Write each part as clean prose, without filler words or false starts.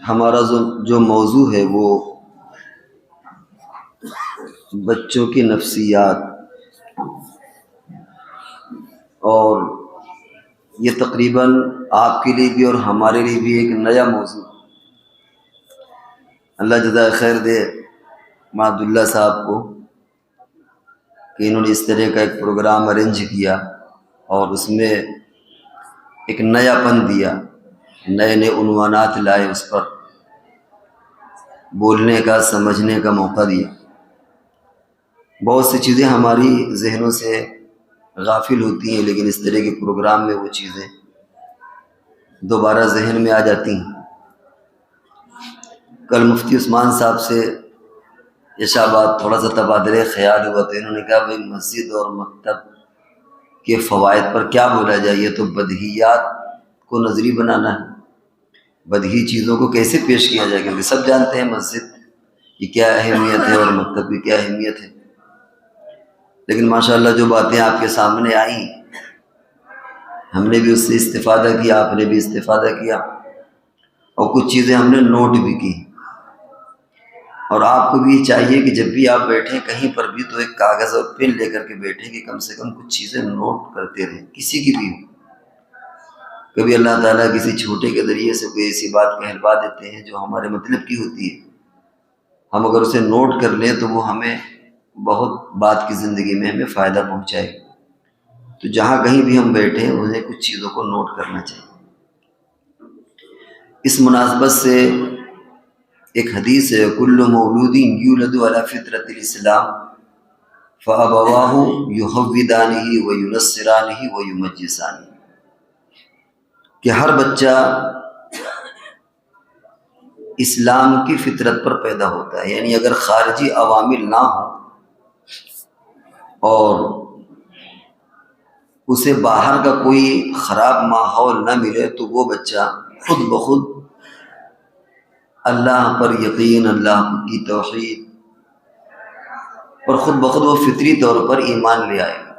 ہمارا جو موضوع ہے وہ بچوں کی نفسیات، اور یہ تقریباً آپ کے لیے بھی اور ہمارے لیے بھی ایک نیا موضوع۔ اللہ جزائے خیر دے معد اللہ صاحب کو کہ انہوں نے اس طرح کا ایک پروگرام ارینج کیا اور اس میں ایک نیا پن دیا، نئے نئے عنوانات لائے، اس پر بولنے کا، سمجھنے کا موقع دیا۔ بہت سی چیزیں ہماری ذہنوں سے غافل ہوتی ہیں، لیکن اس طرح کے پروگرام میں وہ چیزیں دوبارہ ذہن میں آ جاتی ہیں۔ کل مفتی عثمان صاحب سے عشاء بعد تھوڑا سا تبادلہ خیال ہوا تو انہوں نے کہا بھائی مسجد اور مکتب کے فوائد پر کیا بولا جائے، یہ تو بدیہیات کو نظری بنانا ہے، بدیہی چیزوں کو کیسے پیش کیا جائے، کیونکہ سب جانتے ہیں مسجد کی کیا اہمیت ہے اور مکتب کی کیا اہمیت ہے، لیکن ماشاءاللہ جو باتیں آپ کے سامنے آئیں ہم نے بھی اس سے استفادہ کیا، آپ نے بھی استفادہ کیا، اور کچھ چیزیں ہم نے نوٹ بھی کی۔ اور آپ کو بھی چاہیے کہ جب بھی آپ بیٹھیں کہیں پر بھی تو ایک کاغذ اور پین لے کر کے بیٹھیں کہ کم سے کم کچھ چیزیں نوٹ کرتے رہیں، کسی کی بھی ہو۔ کبھی اللہ تعالیٰ کسی چھوٹے کے ذریعے سے کوئی ایسی بات کہلوا دیتے ہیں جو ہمارے مطلب کی ہوتی ہے، ہم اگر اسے نوٹ کر لیں تو وہ ہمیں بہت بات کی زندگی میں ہمیں فائدہ پہنچائے۔ تو جہاں کہیں بھی ہم بیٹھیں انہیں کچھ چیزوں کو نوٹ کرنا چاہیے۔ اس مناسبت سے ایک حدیث ہے، کل مولود یولد علی فطرۃ الاسلام فابواہ یحودانہ وینصرانہ ویمجسانہ، کہ ہر بچہ اسلام کی فطرت پر پیدا ہوتا ہے، یعنی اگر خارجی عوامل نہ ہوں اور اسے باہر کا کوئی خراب ماحول نہ ملے تو وہ بچہ خود بخود اللہ پر یقین، اللہ کی توحید اور خود بخود وہ فطری طور پر ایمان لے آئے گا۔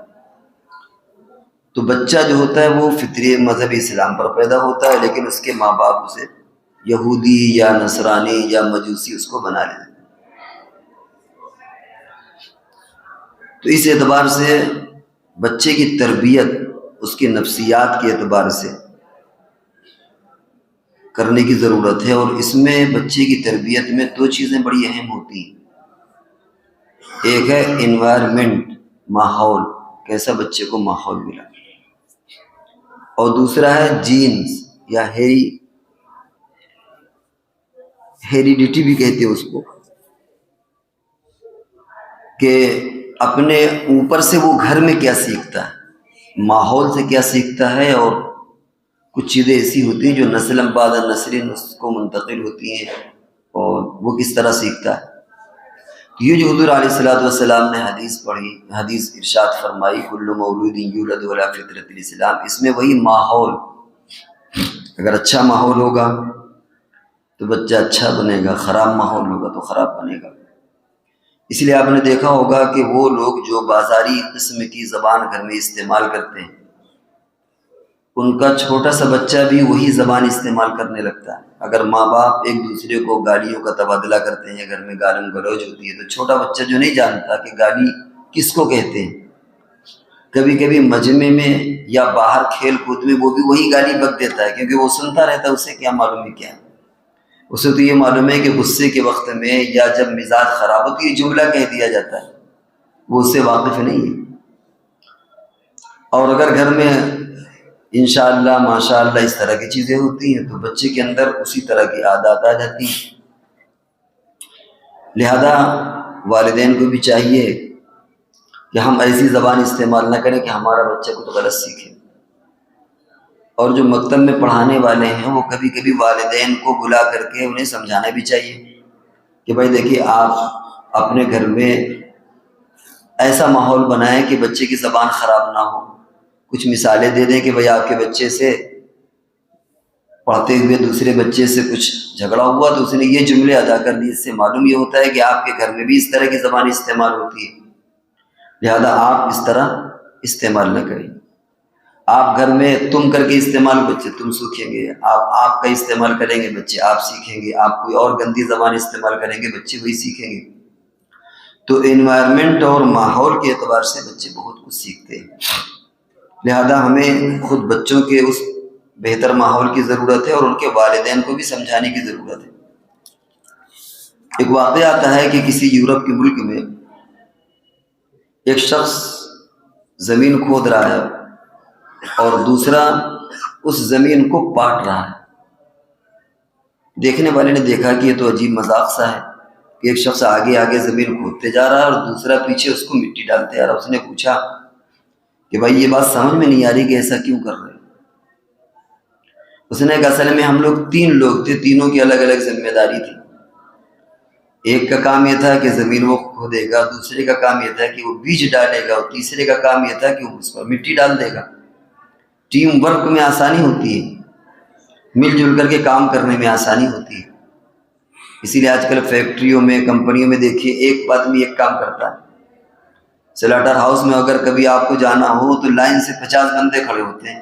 تو بچہ جو ہوتا ہے وہ فطری مذہب اسلام پر پیدا ہوتا ہے، لیکن اس کے ماں باپ اسے یہودی یا نصرانی یا مجوسی اس کو بنا لیتے ہیں۔ تو اس اعتبار سے بچے کی تربیت اس کی نفسیات کے اعتبار سے کرنے کی ضرورت ہے، اور اس میں بچے کی تربیت میں دو چیزیں بڑی اہم ہوتی ہیں۔ ایک ہے انوائرمنٹ، ماحول، کیسا بچے کو ماحول ملا، اور دوسرا ہے جینز یا ہیریڈیٹی بھی کہتے ہیں اس کو، کہ اپنے اوپر سے وہ گھر میں کیا سیکھتا ہے، ماحول سے کیا سیکھتا ہے، اور کچھ چیزیں ایسی ہوتی ہیں جو نسل بعد نسل اس کو منتقل ہوتی ہیں، اور وہ کس طرح سیکھتا ہے۔ یہ جو حضور علیہ الصلوۃ والسلام نے حدیث پڑھی، حدیث ارشاد فرمائی کل مولود یولد علی فطرۃ الاسلام، اس میں وہی ماحول، اگر اچھا ماحول ہوگا تو بچہ اچھا بنے گا، خراب ماحول ہوگا تو خراب بنے گا۔ اس لیے آپ نے دیکھا ہوگا کہ وہ لوگ جو بازاری قسم کی زبان گھر میں استعمال کرتے ہیں، ان کا چھوٹا سا بچہ بھی وہی زبان استعمال کرنے لگتا ہے۔ اگر ماں باپ ایک دوسرے کو گالیوں کا تبادلہ کرتے ہیں، گھر میں گالم گلوچ ہوتی ہے، تو چھوٹا بچہ جو نہیں جانتا کہ گالی کس کو کہتے ہیں، کبھی کبھی مجمع میں یا باہر کھیل کود میں وہ بھی وہی گالی بک دیتا ہے، کیونکہ وہ سنتا رہتا ہے، اسے کیا معلوم ہے کیا ہے، اسے تو یہ معلوم ہے کہ غصے کے وقت میں یا جب مزاج خراب ہو تو یہ جملہ کہہ دیا جاتا ہے، وہ اس سے واقف نہیں ہے۔ اور اگر گھر میں انشاءاللہ ماشاءاللہ اس طرح کی چیزیں ہوتی ہیں تو بچے کے اندر اسی طرح کی عادات آ جاتی ہیں۔ لہذا والدین کو بھی چاہیے کہ ہم ایسی زبان استعمال نہ کریں کہ ہمارا بچہ کچھ غلط سیکھے، اور جو مکتب میں پڑھانے والے ہیں وہ کبھی کبھی والدین کو بلا کر کے انہیں سمجھانا بھی چاہیے کہ بھائی دیکھیے آپ اپنے گھر میں ایسا ماحول بنائیں کہ بچے کی زبان خراب نہ ہو، کچھ مثالیں دے دیں کہ بھائی آپ کے بچے سے پڑھتے ہوئے دوسرے بچے سے کچھ جھگڑا ہوا تو اس نے یہ جملے ادا کر دی، اس سے معلوم یہ ہوتا ہے کہ آپ کے گھر میں بھی اس طرح کی زبان استعمال ہوتی ہے، لہذا آپ اس طرح استعمال نہ کریں۔ آپ گھر میں تم کر کے استعمال بچے تم سیکھیں گے، آپ کا استعمال کریں گے بچے آپ سیکھیں گے، آپ کوئی اور گندی زبان استعمال کریں گے بچے وہی سیکھیں گے۔ تو انوائرمنٹ اور ماحول کے اعتبار سے بچے بہت کچھ سیکھتے ہیں، لہذا ہمیں خود بچوں کے اس بہتر ماحول کی ضرورت ہے اور ان کے والدین کو بھی سمجھانے کی ضرورت ہے۔ ایک واقعہ آتا ہے کہ کسی یورپ کے ملک میں ایک شخص زمین کھود رہا ہے اور دوسرا اس زمین کو پاٹ رہا ہے۔ دیکھنے والے نے دیکھا کہ یہ تو عجیب مذاق سا ہے کہ ایک شخص آگے آگے زمین کھودتے جا رہا ہے اور دوسرا پیچھے اس کو مٹی ڈالتے جا رہا ہے۔ اس نے پوچھا کہ بھائی یہ بات سمجھ میں نہیں آ رہی کہ ایسا کیوں کر رہے ہیں؟ اس نے کہا اصل میں ہم لوگ 3 لوگ تھے، تینوں کی الگ الگ ذمہ داری تھی۔ ایک کا کام یہ تھا کہ زمین وہ کھودے گا، دوسرے کا کام یہ تھا کہ وہ بیج ڈالے گا، اور تیسرے کا کام یہ تھا کہ وہ اس پر مٹی ڈال دے گا۔ ٹیم ورک میں آسانی ہوتی ہے، مل جل کر کے کام کرنے میں آسانی ہوتی ہے۔ اسی لیے آج کل فیکٹریوں میں کمپنیوں میں دیکھیے ایک آدمی ایک کام کرتا ہے۔ سلاٹر ہاؤس میں اگر کبھی آپ کو جانا ہو تو لائن سے 50 بندے کھڑے ہوتے ہیں،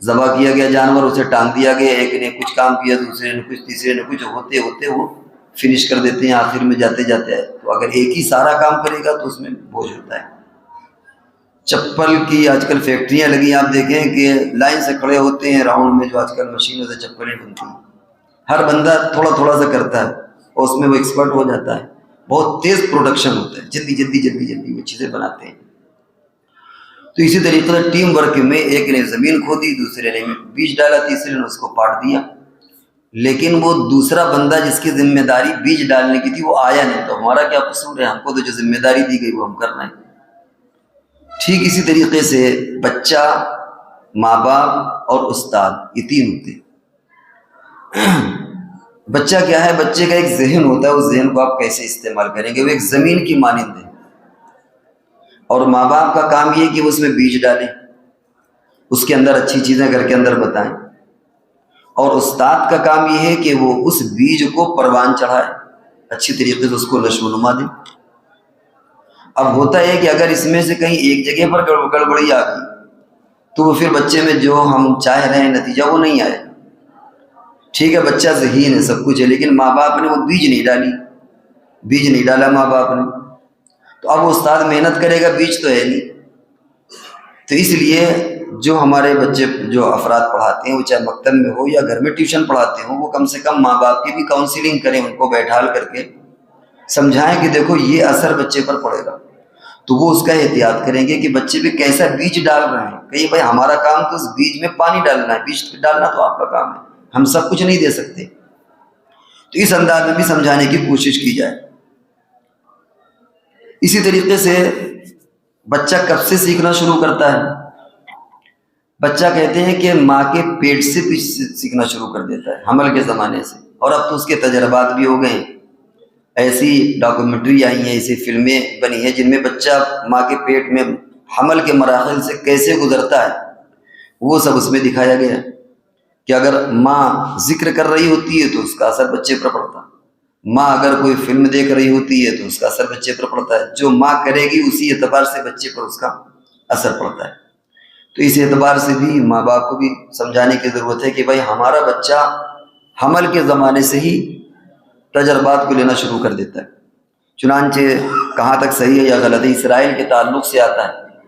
ذبح کیا گیا جانور اسے ٹانگ دیا گیا، ایک نے کچھ کام کیا، دوسرے نے کچھ، تیسرے نے کچھ، ہوتے ہوتے وہ فنش کر دیتے ہیں آخر میں جاتے جاتے۔ تو اگر ایک ہی سارا کام کرے گا تو اس میں بوجھ ہوتا ہے۔ چپل کی آج کل فیکٹریاں لگی، آپ دیکھیں کہ لائن سے کھڑے ہوتے ہیں راؤنڈ میں، جو آج کل مشینوں سے چپلیں بنتی ہیں، ہر بندہ تھوڑا تھوڑا سا کرتا ہے اور اس میں وہ ایکسپرٹ ہو جاتا ہے۔ بہت تیز پروڈکشن ہوتا ہے، جلدی جلدی جلدی جلدی وہ چیزیں بناتے ہیں۔ تو اسی طریقے سے ٹیم ورک میں ایک نے زمین کھودی، دوسرے نے بیج ڈالا، تیسرے نے اس کو پاٹ دیا، لیکن وہ دوسرا بندہ جس کی ذمہ داری بیج ڈالنے کی تھی وہ آیا نہیں۔ تو ہمارا کیا قصور ہے؟ ہم کو تو جو ذمہ داری دی گئی وہ ہم کر رہے ہیں۔ ٹھیک اسی طریقے سے بچہ، ماں باپ اور استاد، یہ 3 ہوتے ہیں۔ بچہ کیا ہے؟ بچے کا ایک ذہن ہوتا ہے، اس ذہن کو آپ کیسے استعمال کریں گے، وہ ایک زمین کی مانند ہے۔ اور ماں باپ کا کام یہ کہ وہ اس میں بیج ڈالیں، اس کے اندر اچھی چیزیں گھر کے اندر بتائیں، اور استاد کا کام یہ ہے کہ وہ اس بیج کو پروان چڑھائے، اچھی طریقے سے اس کو نشو و نما دے۔ اب ہوتا ہے کہ اگر اس میں سے کہیں ایک جگہ پر گڑبڑی آ گئی تو وہ پھر بچے میں جو ہم چاہ رہے ہیں نتیجہ وہ نہیں آئے۔ ٹھیک ہے بچہ ذہین ہے، سب کچھ ہے، لیکن ماں باپ نے وہ بیج نہیں ڈالی، بیج نہیں ڈالا ماں باپ نے، تو اب وہ استاد محنت کرے گا، بیج تو ہے نہیں۔ تو اس لیے جو ہمارے بچے، جو افراد پڑھاتے ہیں، وہ چاہے مکتب میں ہو یا گھر میں ٹیوشن پڑھاتے ہوں، وہ کم سے کم ماں باپ کی بھی کاؤنسلنگ کریں، ان کو بیٹھال کر کے سمجھائیں کہ دیکھو یہ اثر بچے پر پڑے گا، تو وہ اس کا احتیاط کریں گے کہ بچے بھی کیسا بیج ڈال رہے ہیں۔ کہیں بھائی ہمارا کام تو اس بیج میں پانی ڈالنا ہے، بیج ڈالنا تو آپ کا کام ہے، ہم سب کچھ نہیں دے سکتے۔ تو اس انداز میں بھی سمجھانے کی کوشش کی جائے۔ اسی طریقے سے بچہ کب سے سیکھنا شروع کرتا ہے؟ بچہ کہتے ہیں کہ ماں کے پیٹ سے سیکھنا شروع کر دیتا ہے، حمل کے زمانے سے، اور اب تو اس کے تجربات بھی ہو گئے ہیں۔ ایسی ڈاکومنٹری آئی ہیں، ایسی فلمیں بنی ہیں جن میں بچہ ماں کے پیٹ میں حمل کے مراحل سے کیسے گزرتا ہے وہ سب اس میں دکھایا گیا ہے، کہ اگر ماں ذکر کر رہی ہوتی ہے تو اس کا اثر بچے پر پڑتا ہے، ماں اگر کوئی فلم دیکھ رہی ہوتی ہے تو اس کا اثر بچے پر پڑتا ہے، جو ماں کرے گی اسی اعتبار سے بچے پر اس کا اثر پڑتا ہے۔ تو اس اعتبار سے بھی ماں باپ کو بھی سمجھانے کی ضرورت ہے کہ بھائی ہمارا بچہ حمل کے زمانے سے ہی تجربات کو لینا شروع کر دیتا ہے۔ چنانچہ کہاں تک صحیح ہے یا غلط ہے، اسرائیل کے تعلق سے آتا ہے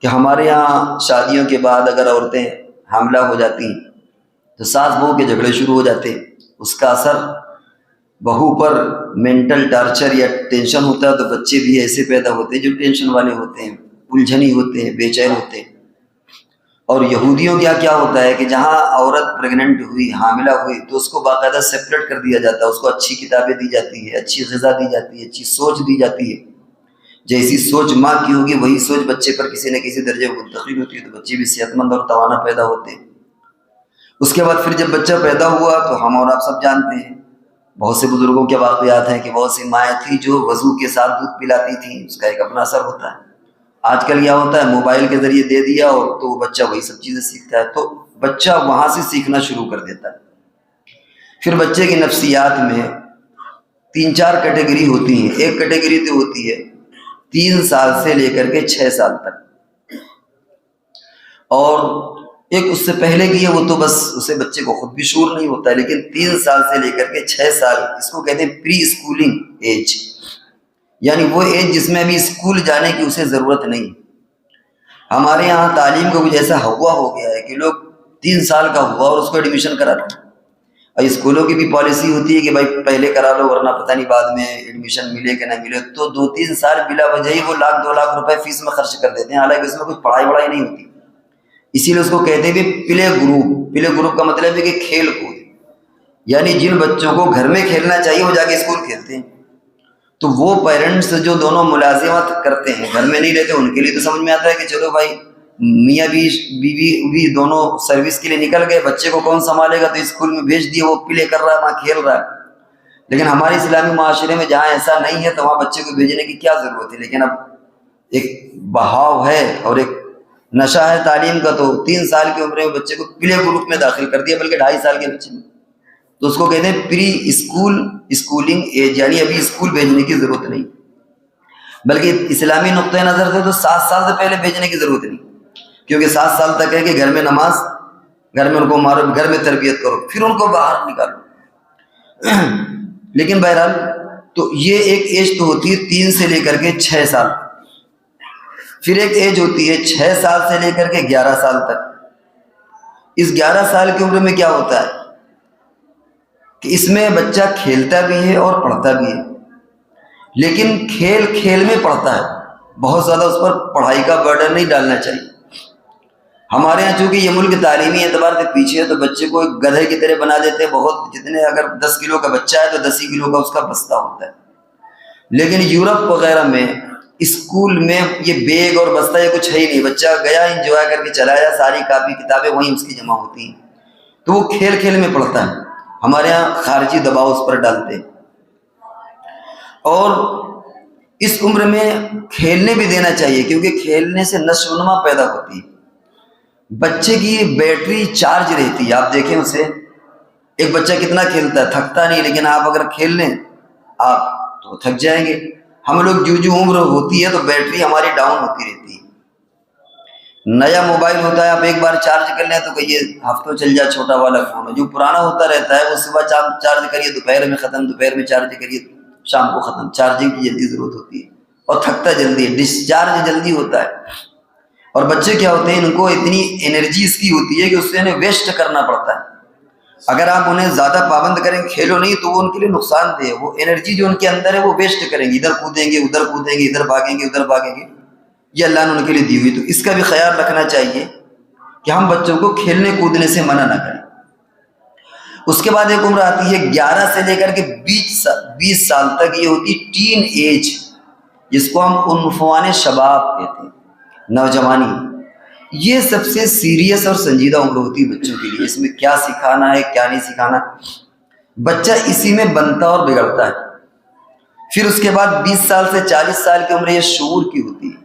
کہ ہمارے یہاں شادیوں کے بعد اگر عورتیں حاملہ ہو جاتی ہیں تو ساس بہو کے جھگڑے شروع ہو جاتے ہیں، اس کا اثر بہو پر مینٹل ٹارچر یا ٹینشن ہوتا ہے، تو بچے بھی ایسے پیدا ہوتے ہیں جو ٹینشن والے ہوتے ہیں، الجھنی ہوتے ہیں، بے چین ہوتے ہیں۔ اور یہودیوں کیا ہوتا ہے کہ جہاں عورت پریگننٹ ہوئی، حاملہ ہوئی، تو اس کو باقاعدہ سپریٹ کر دیا جاتا ہے، اس کو اچھی کتابیں دی جاتی ہے، اچھی غذا دی جاتی ہے، اچھی سوچ دی جاتی ہے۔ جیسی سوچ ماں کی ہوگی وہی سوچ بچے پر کسی نہ کسی درجے میں منتقل ہوتی ہے، تو بچے بھی صحت مند اور توانا پیدا ہوتے ہیں۔ اس کے بعد پھر جب بچہ پیدا ہوا تو ہم اور آپ سب جانتے ہیں، بہت سے بزرگوں کے واقعات ہیں کہ بہت سی مائیں تھیں جو وضو کے ساتھ دودھ پلاتی تھیں، اس کا ایک اپنا اثر ہوتا ہے۔ آج کل کیا ہوتا ہے، موبائل کے ذریعے دے دیا اور تو بچہ وہی سب چیزیں سیکھتا ہے، تو بچہ وہاں سے سیکھنا شروع کر دیتا ہے۔ پھر بچے کی نفسیات میں 3-4 کیٹیگری ہوتی ہیں۔ ایک کیٹیگری تو ہوتی ہے 3 سال سے لے کر کے 6 سال تک، اور ایک اس سے پہلے کی ہے وہ تو بس اسے بچے کو خود بھی شعور نہیں ہوتا ہے. لیکن 3 سال سے لے کر کے 6 سال اس کو کہتے ہیں پری اسکولنگ ایج، یعنی وہ ایج جس میں ابھی اسکول جانے کی اسے ضرورت نہیں. ہمارے یہاں تعلیم کا کچھ ایسا ہوا ہو گیا ہے کہ لوگ 3 سال کا ہوا اور اس کو ایڈمیشن کرا دیں. اور اسکولوں کی بھی پالیسی ہوتی ہے کہ بھائی پہلے کرا لو ورنہ پتہ نہیں بعد میں ایڈمیشن ملے کہ نہ ملے. تو 2-3 سال بلا وجہ ہی وہ 1,00,000 2 لاکھ روپے فیس میں خرچ کر دیتے ہیں، حالانکہ اس میں کچھ پڑھائی وڑھائی نہیں ہوتی. اسی لیے اس کو کہتے ہیں پلے گروپ. پلے گروپ کا مطلب ہے کہ کھیل کود، یعنی جن بچوں کو گھر میں کھیلنا چاہیے وہ جا کے اسکول کھیلتے ہیں. تو وہ پیرنٹس جو دونوں ملازمت کرتے ہیں، گھر میں نہیں رہتے، ان کے لیے تو سمجھ میں آتا ہے کہ چلو بھائی میاں بیوی بھی دونوں سروس کے لیے نکل گئے، بچے کو کون سنبھالے گا، تو اسکول میں بھیج دیے، وہ پلے کر رہا ہے، وہاں کھیل رہا ہے. لیکن ہمارے اسلامی معاشرے میں جہاں ایسا نہیں ہے تو وہاں بچے کو بھیجنے کی کیا ضرورت ہے. لیکن اب ایک بہاؤ ہے اور ایک نشہ ہے تعلیم کا، تو 3 سال کی عمر میں بچے کو پلے گروپ میں داخل کر دیا، بلکہ 2.5 سال کے بچے میں. تو اس کو کہتے ہیں پری اسکولنگ ایج، یعنی ابھی اسکول بھیجنے کی ضرورت نہیں. بلکہ اسلامی نقطۂ نظر سے تو 7 سال سے پہلے بھیجنے کی ضرورت نہیں، کیونکہ 7 سال تک ہے کہ گھر میں نماز، گھر میں ان کو مارو، گھر میں تربیت کرو، پھر ان کو باہر نکالو. لیکن بہرحال تو یہ ایک ایج تو ہوتی ہے 3 سے لے کر کے 6 سال. پھر ایک ایج ہوتی ہے 6 سال سے لے کر کے 11 سال تک. اس 11 سال کی عمر میں کیا ہوتا ہے کہ اس میں بچہ کھیلتا بھی ہے اور پڑھتا بھی ہے، لیکن کھیل میں پڑھتا ہے. بہت زیادہ اس پر پڑھائی کا برڈن نہیں ڈالنا چاہیے. ہمارے یہاں چونکہ یہ ملک تعلیمی اعتبار سے پیچھے ہے تو بچے کو ایک گدھے کی طرح بنا دیتے ہیں. بہت جتنے اگر 10 کلو کا بچہ ہے تو 10 ہی کلو کا اس کا بستہ ہوتا ہے. لیکن یورپ وغیرہ میں اسکول میں یہ بیگ اور بستہ یہ کچھ ہے ہی نہیں. بچہ گیا انجوائے کر کے چلا جائے، ساری کاپی کتابیں وہیں اس کی جمع ہوتی ہیں، تو وہ کھیل میں پڑھتا ہے. ہمارے یہاں خارجی دباؤ اس پر ڈالتے ہیں. اور اس عمر میں کھیلنے بھی دینا چاہیے، کیونکہ کھیلنے سے نشو و نما پیدا ہوتی ہے. بچے کی بیٹری چارج رہتی ہے. آپ دیکھیں اسے، ایک بچہ کتنا کھیلتا ہے، تھکتا نہیں. لیکن آپ اگر کھیل لیں آپ تو تھک جائیں گے. ہم لوگ جو عمر ہوتی ہے تو بیٹری ہماری ڈاؤن ہوتی رہتی ہے. نیا موبائل ہوتا ہے، آپ ایک بار چارج کر لیں تو کہیے ہفتوں چل جائے، چھوٹا والا فون. جو پرانا ہوتا رہتا ہے وہ صبح چارج کریے، دوپہر میں ختم، دوپہر میں چارج کریے، شام کو ختم. چارجنگ کی جلدی ضرورت ہوتی ہے اور تھکتا جلدی ہے، ڈسچارج جلدی ہوتا ہے. اور بچے کیا ہوتے ہیں، ان کو اتنی انرجی اس کی ہوتی ہے کہ اس سے انہیں ویسٹ کرنا پڑتا ہے. اگر آپ انہیں زیادہ پابند کریں کھیلو نہیں تو وہ ان کے لیے نقصان دہ ہے. وہ انرجی جو ان کے اندر ہے وہ ویسٹ کریں گے، ادھر کودیں گے ادھر کودیں گے، ادھر بھاگیں گے ادھر بھاگیں گے. یہ اللہ نے ان کے لیے دی ہوئی. تو اس کا بھی خیال رکھنا چاہیے کہ ہم بچوں کو کھیلنے کودنے سے منع نہ کریں. اس کے بعد ایک عمر آتی ہے 11 سے لے کر کے 20 سال تک، یہ ہوتی ٹین ایج، جس کو ہم عنفوان شباب کہتے ہیں، نوجوانی. یہ سب سے سیریس اور سنجیدہ عمر ہوتی ہے بچوں کے لیے. اس میں کیا سکھانا ہے کیا نہیں سکھانا، بچہ اسی میں بنتا اور بگڑتا ہے. پھر اس کے بعد 20 سال سے 40 سال کی عمر یہ شعور کی ہوتی ہے،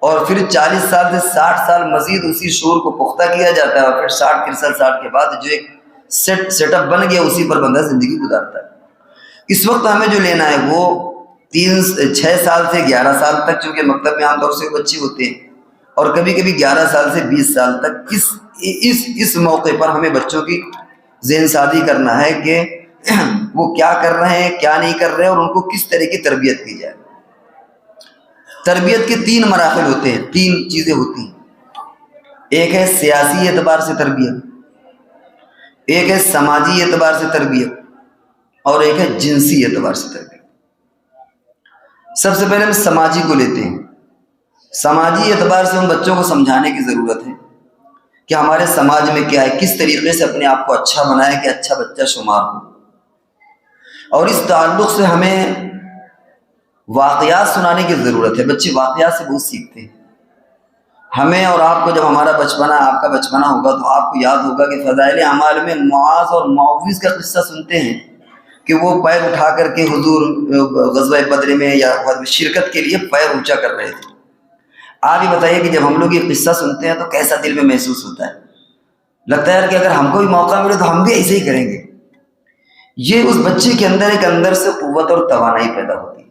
اور پھر 40 سال سے 60 سال مزید اسی شعور کو پختہ کیا جاتا ہے. اور پھر 60 کے بعد جو ایک سیٹ اپ بن گیا اسی پر بندہ زندگی گزارتا ہے. اس وقت ہمیں جو لینا ہے وہ 6 سال سے 11 سال تک، چونکہ مکتب میں عام طور سے بچے ہوتے ہیں، اور کبھی کبھی 11 سال سے 20 سال تک. اس موقع پر ہمیں بچوں کی ذہن سازی کرنا ہے کہ وہ کیا کر رہے ہیں کیا نہیں کر رہے ہیں، اور ان کو کس طرح کی تربیت کی جائے. تربیت کے 3 مراحل ہوتے ہیں، 3 چیزیں ہوتی ہیں. ایک ہے سیاسی اعتبار سے تربیت، ایک ہے سماجی اعتبار سے تربیت، اور ایک ہے جنسی اعتبار سے تربیت. سب سے پہلے ہم سماجی کو لیتے ہیں. سماجی اعتبار سے ہم بچوں کو سمجھانے کی ضرورت ہے کہ ہمارے سماج میں کیا ہے، کس طریقے سے اپنے آپ کو اچھا بنائے کہ اچھا بچہ شمار ہو. اور اس تعلق سے ہمیں واقعات سنانے کی ضرورت ہے. بچے واقعات سے بہت سیکھتے ہیں. ہمیں اور آپ کو جب ہمارا بچپنا آپ کا بچپنا ہوگا تو آپ کو یاد ہوگا کہ فضائل اعمال میں معاذ اور معوذ کا قصہ سنتے ہیں کہ وہ پیر اٹھا کر کے حضور غزوہ بدر میں یا شرکت کے لیے پیر اونچا کر رہے تھے. آپ یہ بتائیے کہ جب ہم لوگ یہ قصہ سنتے ہیں تو کیسا دل میں محسوس ہوتا ہے؟ لگتا ہے کہ اگر ہم کو بھی موقع ملے تو ہم بھی ایسے ہی کریں گے. یہ اس بچے کے اندر ایک اندر سے قوت اور توانائی پیدا ہوتی ہے.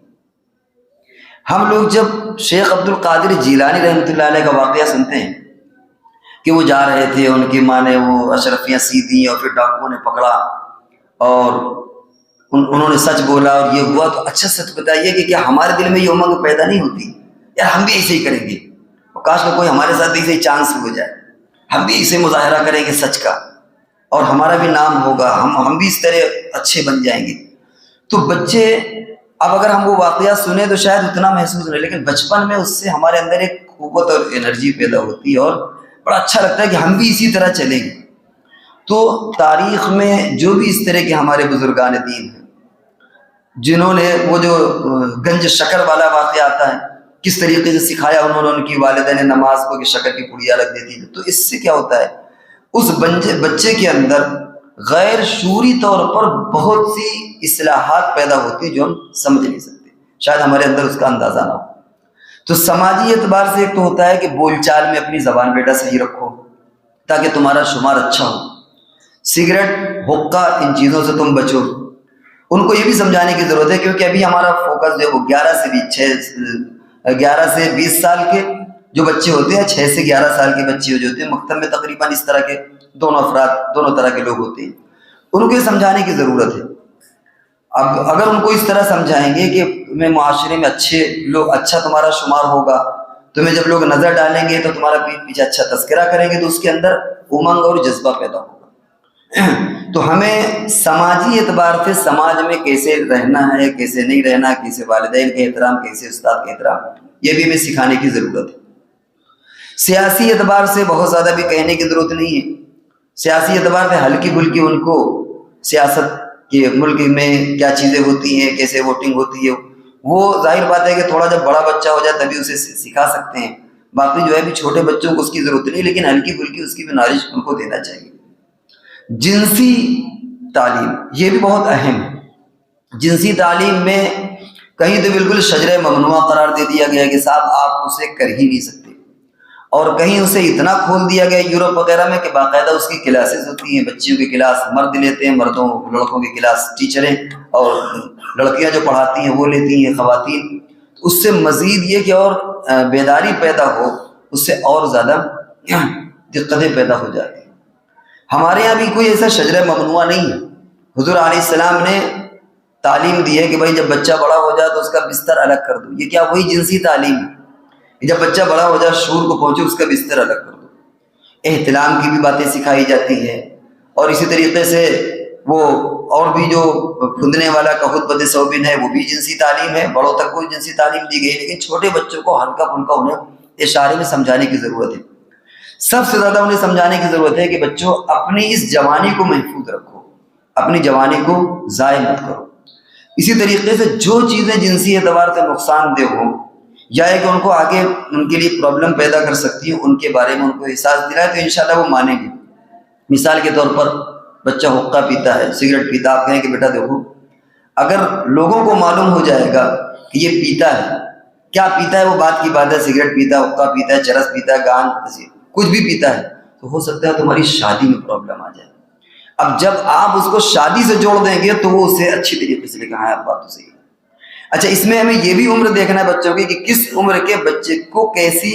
ہم لوگ جب شیخ عبد القادر جیلانی رحمۃ اللہ علیہ کا واقعہ سنتے ہیں کہ وہ جا رہے تھے، ان کی ماں نے وہ اشرفیاں سی دیں اور پھر ڈاکوؤں نے پکڑا اور انہوں نے سچ بولا اور یہ ہوا. تو اچھا سچ بتائیے کہ کیا ہمارے دل میں یہ امنگ پیدا نہیں ہوتی یار ہم بھی ایسے ہی کریں گے، اور کاش کہ کوئی ہمارے ساتھ ایسے ہی چانس ہو جائے، ہم بھی اسے مظاہرہ کریں گے سچ کا اور ہمارا بھی نام ہوگا، ہم بھی اس طرح اچھے بن جائیں گے. تو بچے اب اگر ہم وہ واقعات سنیں تو شاید اتنا محسوس نہیں، لیکن بچپن میں اس سے ہمارے اندر ایک قوت اور انرجی پیدا ہوتی ہے اور بڑا اچھا لگتا ہے کہ ہم بھی اسی طرح چلیں گے. تو تاریخ میں جو بھی اس طرح کے ہمارے بزرگان دین ہیں جنہوں نے وہ جو گنج شکر والا واقعہ آتا ہے، کس طریقے سے سکھایا انہوں نے ان کی والدہ نے نماز کو کہ شکر کی پڑیا رکھ دیتی تھی. تو اس سے کیا ہوتا ہے اس بچے کے اندر غیر شعوری طور پر بہت سی اصلاحات پیدا ہوتی ہیں جو ہم سمجھ نہیں سکتے، شاید ہمارے اندر اس کا اندازہ نہ ہو. تو سماجی اعتبار سے ایک تو ہوتا ہے کہ بول چال میں اپنی زبان بیٹا صحیح رکھو تاکہ تمہارا شمار اچھا ہو. سگریٹ حقہ ان چیزوں سے تم بچو. ان کو یہ بھی سمجھانے کی ضرورت ہے کیونکہ ابھی ہمارا فوکس جو ہے وہ 11 سے 20 سال کے جو بچے ہوتے ہیں، 6 سے 11 سال کے بچے جو ہوتے ہیں، مکتب میں تقریباً اس طرح کے دونوں طرح کے لوگ ہوتے ہیں. ان کو یہ سمجھانے کی ضرورت ہے. اب اگر ان کو اس طرح سمجھائیں گے کہ میں معاشرے میں اچھا تمہارا شمار ہوگا، تمہیں جب لوگ نظر ڈالیں گے تو تمہارا پیچھے اچھا تذکرہ کریں گے، تو اس کے اندر امنگ اور جذبہ پیدا ہوگا. تو ہمیں سماجی اعتبار سے سماج میں کیسے رہنا ہے، کیسے نہیں رہنا، کیسے والدین کے احترام، کیسے استاد کے احترام، یہ بھی ہمیں سکھانے کی ضرورت ہے. سیاسی اعتبار سے بہت زیادہ بھی کہنے کی ضرورت نہیں ہے. سیاسی اعتبار سے ہلکی پھلکی ان کو سیاست کے ملک میں کیا چیزیں ہوتی ہیں، کیسے ووٹنگ ہوتی ہے، وہ ظاہر بات ہے کہ تھوڑا جب بڑا بچہ ہو جائے تبھی اسے سکھا سکتے ہیں. باقی جو ہے بھی چھوٹے بچوں کو اس کی ضرورت نہیں، لیکن ہلکی پھلکی اس کی بھی نالج ان کو دینا چاہیے. جنسی تعلیم یہ بھی بہت اہم ہے. جنسی تعلیم میں کہیں تو بالکل شجرہ ممنوعہ قرار دے دیا گیا کہ صاحب آپ اسے کر ہی نہیں سکتے، اور کہیں اسے اتنا کھول دیا گیا یورپ وغیرہ میں کہ باقاعدہ اس کی کلاسز ہوتی ہیں، بچیوں کی کلاس مرد لیتے ہیں، لڑکوں کی کلاس ٹیچریں، اور لڑکیاں جو پڑھاتی ہیں وہ لیتی ہیں خواتین. اس سے مزید یہ کہ اور بیداری پیدا ہو، اس سے اور زیادہ دقتیں پیدا ہو جاتی ہیں. ہمارے یہاں بھی کوئی ایسا شجرہ ممنوعہ نہیں ہے. حضور علیہ السلام نے تعلیم دی ہے کہ بھائی جب بچہ بڑا ہو جائے تو اس کا بستر الگ کر دو. یہ کیا وہی جنسی تعلیم ہے؟ جب بچہ بڑا ہو جائے شعور کو پہنچے اس کا بستر الگ کر دو. احتلام کی بھی باتیں سکھائی جاتی ہیں، اور اسی طریقے سے وہ اور بھی جو پھندنے والا کا خطبۃ صوبین ہے وہ بھی جنسی تعلیم ہے. بڑوں تک کو جنسی تعلیم دی گئی، لیکن چھوٹے بچوں کو ہلکا پھلکا انہیں اشارے میں سمجھانے کی ضرورت ہے. سب سے زیادہ انہیں سمجھانے کی ضرورت ہے کہ بچوں اپنی اس جوانی کو محفوظ رکھو، اپنی جوانی کو ضائع مت کرو. اسی طریقے سے جو چیزیں جنسی اعتبار سے نقصان دہ ہوں یا کہ ان کو آگے ان کے لیے پرابلم پیدا کر سکتی ہیں، ان کے بارے میں ان کو احساس دلائے تو انشاءاللہ وہ مانیں گے. مثال کے طور پر بچہ حقہ پیتا ہے، سگریٹ پیتا، آپ کہیں کہ بیٹا دیکھو اگر لوگوں کو معلوم ہو جائے گا کہ یہ پیتا ہے، کیا پیتا ہے وہ بات کی بات ہے، سگریٹ پیتا ہے، حقہ پیتا ہے، چرس پیتا ہے، گان کچھ بھی پیتا ہے، تو ہو سکتا ہے تمہاری شادی میں پرابلم آ جائے. اب جب آپ اس کو شادی سے جوڑ دیں گے تو وہ اسے اچھی طریقے سے لکھا ہے، آپ بات تو صحیح ہے. اچھا اس میں ہمیں یہ بھی عمر دیکھنا ہے بچوں کی کہ کس عمر کے بچے کو کیسی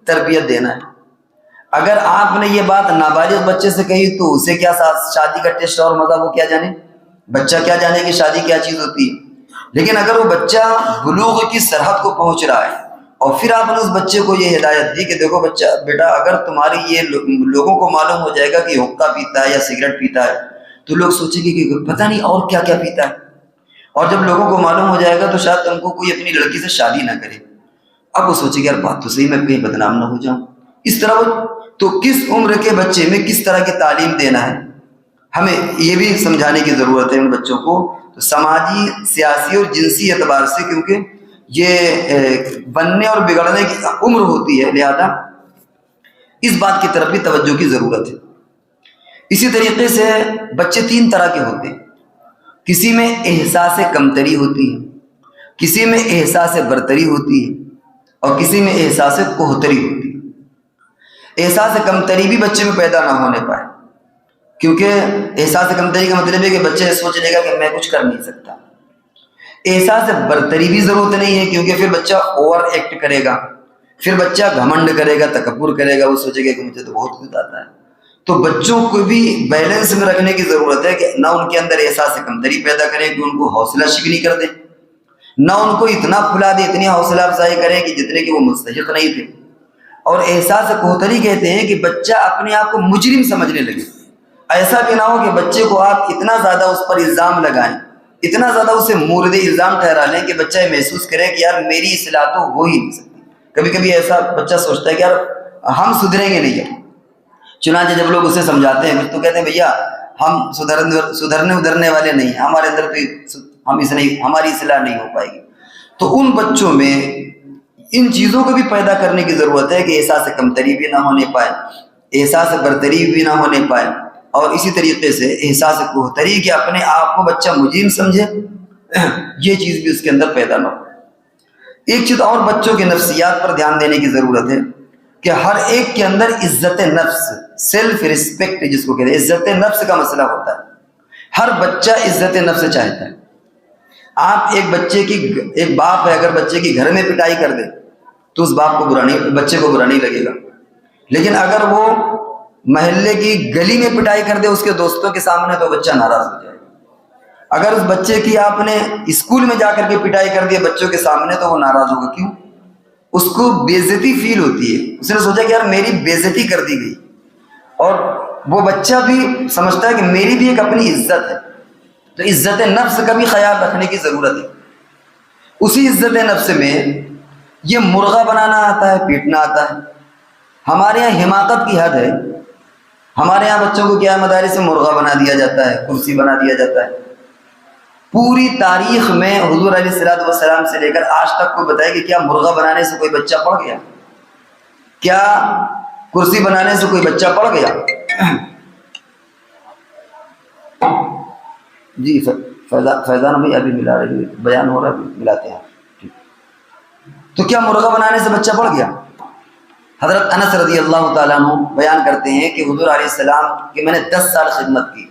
تربیت دینا ہے. اگر آپ نے یہ بات نابالغ بچے سے کہی تو اسے کیا شادی کا ٹیسٹ اور مزہ وہ کیا جانے، بچہ کیا جانے کہ شادی کیا چیز ہوتی ہے. لیکن اگر وہ بچہ بلوغ کی سرحد کو پہنچ رہا ہے اور پھر آپ نے اس بچے کو یہ ہدایت دی کہ دیکھو بچہ بیٹا اگر تمہاری یہ لوگوں کو معلوم ہو جائے گا کہ حقہ پیتا ہے یا سگریٹ پیتا ہے تو لوگ سوچیں گے کہ پتہ نہیں اور کیا کیا پیتا ہے، اور جب لوگوں کو معلوم ہو جائے گا تو شاید تم کو کوئی اپنی لڑکی سے شادی نہ کرے. اب وہ سوچے گا یار بات تو صحیح، میں کہیں بدنام نہ ہو جاؤں. اس طرح تو کس عمر کے بچے میں کس طرح کی تعلیم دینا ہے ہمیں یہ بھی سمجھانے کی ضرورت ہے ان بچوں کو. تو سماجی، سیاسی اور جنسی اعتبار سے کیونکہ یہ بننے اور بگڑنے کی عمر ہوتی ہے، لہذا اس بات کی طرف بھی توجہ کی ضرورت ہے. اسی طریقے سے بچے 3 طرح کے ہوتے ہیں. کسی میں احساس کمتری ہوتی ہے، کسی میں احساس برتری ہوتی ہے، اور کسی میں احساس کوہتری ہوتی ہے. احساس کمتری بھی بچے میں پیدا نہ ہونے پائے، کیونکہ احساس کمتری کا مطلب ہے کہ بچے سوچ لے گا کہ میں کچھ کر نہیں سکتا. احساس برتری بھی ضرورت نہیں ہے، کیونکہ پھر بچہ اوور ایکٹ کرے گا، پھر بچہ گھمنڈ کرے گا، تکبر کرے گا، وہ سوچے گا کہ مجھے تو بہت کچھ آتا ہے۔ تو بچوں کو بھی بیلنس میں رکھنے کی ضرورت ہے کہ نہ ان کے اندر احساس کمتری پیدا کریں کہ ان کو حوصلہ شکنی کر دیں، نہ ان کو اتنا پھلا دے، اتنی حوصلہ افزائی کریں کہ جتنے کہ وہ مستحق نہیں تھے۔ اور احساس کوہتری کہتے ہیں کہ بچہ اپنے آپ کو مجرم سمجھنے لگے۔ ایسا بھی نہ ہو کہ بچے کو آپ اتنا زیادہ اس پر الزام لگائیں، اتنا زیادہ اسے مورد الزام ٹھہرا لیں کہ بچہ یہ محسوس کرے کہ یار میری اصلاح تو ہو ہی نہیں سکتی۔ کبھی کبھی ایسا بچہ سوچتا ہے کہ یار ہم سدھریں گے نہیں ہے۔ چنانچہ جب لوگ اسے سمجھاتے ہیں تو کہتے ہیں بھیا ہم سدھرنے ادھرنے والے نہیں ہیں، ہمارے اندر تو ہماری اصلاح نہیں ہو پائے گی۔ تو ان بچوں میں ان چیزوں کو بھی پیدا کرنے کی ضرورت ہے کہ احساس کمتری بھی نہ ہونے پائے، احساس برتری بھی نہ ہونے پائے، اور اسی طریقے سے احساس کوہتری کہ اپنے آپ کو بچہ مجرم سمجھے، یہ چیز بھی اس کے اندر پیدا نہ ہو۔ ایک چیز اور بچوں کے نفسیات پر دھیان دینے کی ضرورت ہے کہ ہر ایک کے اندر عزت نفس، سیلف ریسپیکٹ جس کو کہتے ہیں، عزت نفس کا مسئلہ ہوتا ہے۔ ہر بچہ عزت نفس چاہتا ہے۔ آپ ایک باپ ہے، اگر بچے کی گھر میں پٹائی کر دے تو اس باپ کو بچے کو برا نہیں لگے گا، لیکن اگر وہ محلے کی گلی میں پٹائی کر دے اس کے دوستوں کے سامنے تو بچہ ناراض ہو جائے گا۔ اگر اس بچے کی آپ نے اسکول میں جا کر کے پٹائی کر دی بچوں کے سامنے تو وہ ناراض ہوگا۔ کیوں؟ اس کو بے عزتی فیل ہوتی ہے، اس نے سوچا کہ یار میری بے عزتی کر دی گئی، اور وہ بچہ بھی سمجھتا ہے کہ میری بھی ایک اپنی عزت ہے۔ تو عزت نفس کا بھی خیال رکھنے کی ضرورت ہے۔ اسی عزت نفس میں یہ مرغا بنانا آتا ہے، پیٹنا آتا ہے۔ ہمارے یہاں حماقت کی حد ہے، ہمارے یہاں بچوں کو کیا مدارس میں مرغا بنا دیا جاتا ہے، کرسی بنا دیا جاتا ہے۔ پوری تاریخ میں حضور علیہ السلام سے لے کر آج تک کو بتایا کہ کیا مرغا بنانے سے کوئی بچہ پڑھ گیا؟ کیا کرسی بنانے سے کوئی بچہ پڑھ گیا؟ جی فیضان بھائی ابھی ملا رہی، بیان ہو رہا ہے، ملاتے ہیں۔ تو کیا مرغا بنانے سے بچہ پڑھ گیا؟ حضرت انس رضی اللہ تعالیٰ عنہ بیان کرتے ہیں کہ حضور علیہ السلام کہ میں نے 10 سال خدمت کی،